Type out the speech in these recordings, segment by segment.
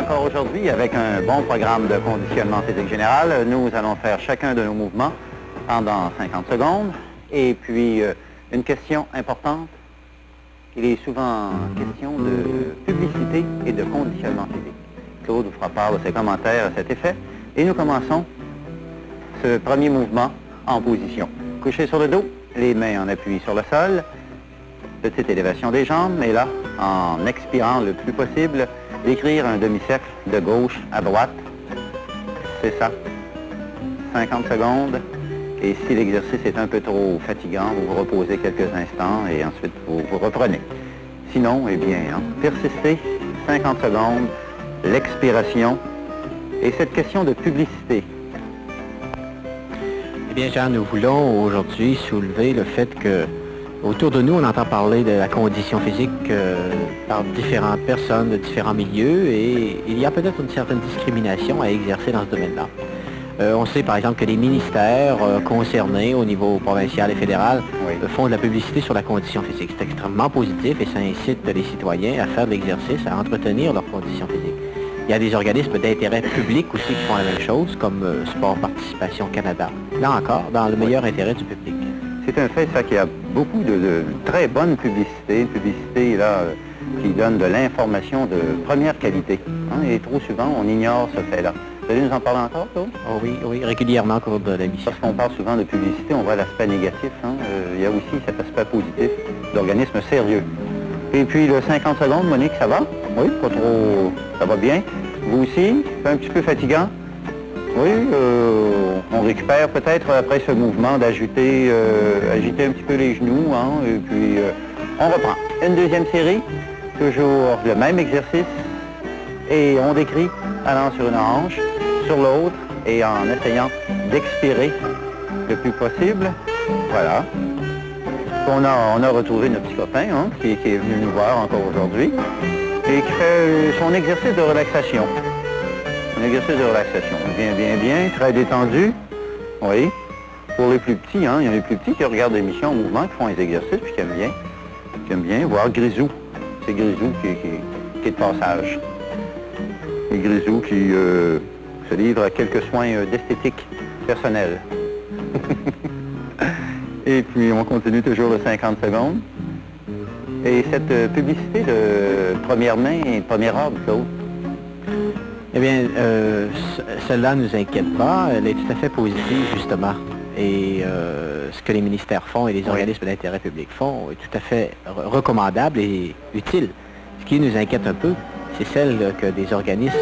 encore aujourd'hui avec un bon programme de conditionnement physique général. Nous allons faire chacun de nos mouvements pendant 50 secondes. Et puis, une question importante, il est souvent question de publicité et de conditionnement physique. Claude vous fera part de ses commentaires à cet effet. Et nous commençons ce premier mouvement en position. Couché sur le dos, les mains en appui sur le sol, petite élévation des jambes, et là, en expirant le plus possible, d'écrire un demi-cercle de gauche à droite. C'est ça. 50 secondes. Et si l'exercice est un peu trop fatigant, vous vous reposez quelques instants et ensuite vous reprenez. Sinon, eh bien, persistez. 50 secondes, l'expiration et cette question de publicité. Eh bien, Jean, nous voulons aujourd'hui soulever le fait que autour de nous, on entend parler de la condition physique par différentes personnes de différents milieux et il y a peut-être une certaine discrimination à exercer dans ce domaine-là. On sait par exemple que les ministères concernés au niveau provincial et fédéral font de la publicité sur la condition physique. C'est extrêmement positif et ça incite les citoyens à faire de l'exercice, à entretenir leur condition physique. Il y a des organismes d'intérêt public aussi qui font la même chose, comme Sport Participation Canada. Là encore, dans le meilleur intérêt du public. C'est un fait, ça, qu'il y a beaucoup de très bonne publicité, une publicité là, qui donne de l'information de première qualité. Et trop souvent, on ignore ce fait-là. Vous allez nous en parler encore, Claude? Oh oui, oui, régulièrement au cours de l'émission. Parce qu'on parle souvent de publicité, on voit l'aspect négatif. Il y a aussi cet aspect positif d'organisme sérieux. Et puis le 50 secondes, Monique, ça va? Oui, pas trop... Ça va bien. Vous aussi? C'est un petit peu fatigant? Oui, on récupère peut-être après ce mouvement d'agiter agiter un petit peu les genoux, et puis on reprend. Une deuxième série, toujours le même exercice, et on décrit allant sur une hanche, sur l'autre, et en essayant d'expirer le plus possible. Voilà. On a retrouvé notre petit copain, qui est venu nous voir encore aujourd'hui, et qui fait son exercice de relaxation. Un exercice de relaxation. Bien, très détendu. Oui. Pour les plus petits, il y en a les plus petits qui regardent l'émission en mouvement, qui font les exercices, puis qui aiment bien voir Grisou. C'est Grisou qui est de passage. Et Grisou qui se livre à quelques soins d'esthétique personnelle. Et puis, on continue toujours le 50 secondes. Et cette publicité de première main et de première ordre, Claude? Eh bien, celle-là ne nous inquiète pas. Elle est tout à fait positive, justement. Et ce que les ministères font et les organismes d'intérêt public font est tout à fait recommandable et utile. Ce qui nous inquiète un peu, c'est celle que des organismes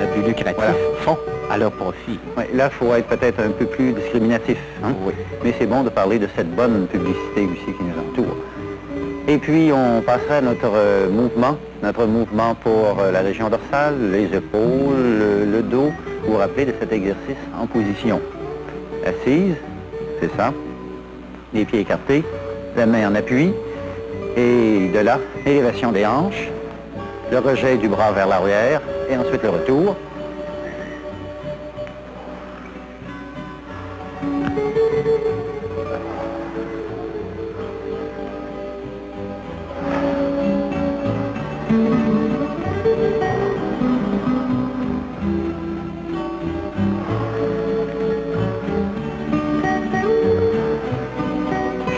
à but lucratif font à leur profit. Oui, là, il faut être peut-être un peu plus discriminatif. Oui. Mais c'est bon de parler de cette bonne publicité aussi qui nous entoure. Et puis, on passera à notre mouvement pour la région dorsale, les épaules, le dos. Vous vous rappelez de cet exercice en position. Assise, c'est ça. Les pieds écartés, la main en appui. Et de là, élévation des hanches, le rejet du bras vers l'arrière, et ensuite le retour.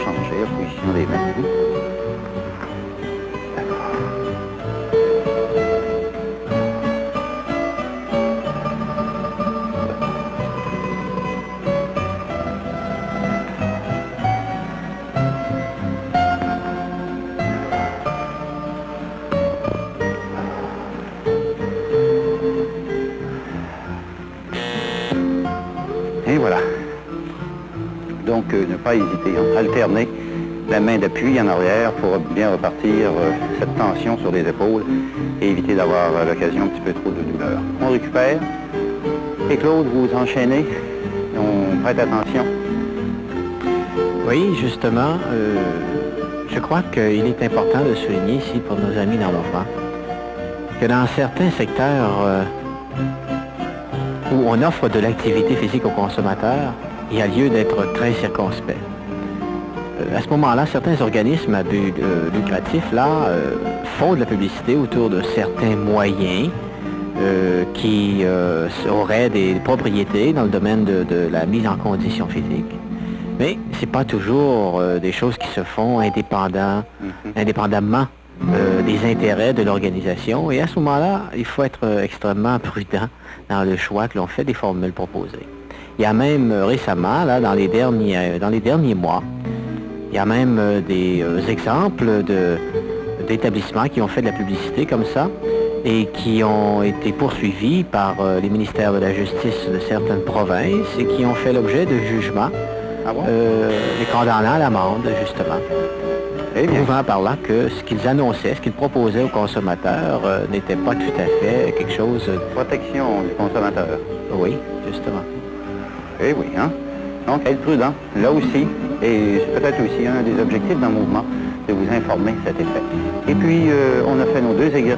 Changer la position des mains. Et voilà. Donc, ne pas hésiter, alterner la main d'appui en arrière pour bien repartir cette tension sur les épaules et éviter d'avoir l'occasion un petit peu trop de douleur. On récupère. Et Claude, vous enchaînez. On prête attention. Oui, justement, je crois qu'il est important de souligner ici pour nos amis dans le mouvement que dans certains secteurs où on offre de l'activité physique aux consommateurs, il y a lieu d'être très circonspect. À ce moment-là, certains organismes à but lucratif font de la publicité autour de certains moyens qui auraient des propriétés dans le domaine de la mise en condition physique. Mais ce n'est pas toujours des choses qui se font indépendamment des intérêts de l'organisation. Et à ce moment-là, il faut être extrêmement prudent dans le choix que l'on fait des formules proposées. Il y a même récemment, là, dans les derniers mois, il y a même des exemples d'établissements qui ont fait de la publicité comme ça et qui ont été poursuivis par les ministères de la Justice de certaines provinces et qui ont fait l'objet de jugements les condamnant à l'amende, justement. Prouvant par là que ce qu'ils annonçaient, ce qu'ils proposaient aux consommateurs n'était pas tout à fait quelque chose... Protection du consommateur. Oui, justement. Eh oui, hein? Donc, être prudent, là aussi, et c'est peut-être aussi un des objectifs d'un mouvement, de vous informer de cet effet. Et puis, on a fait nos 2 exercices.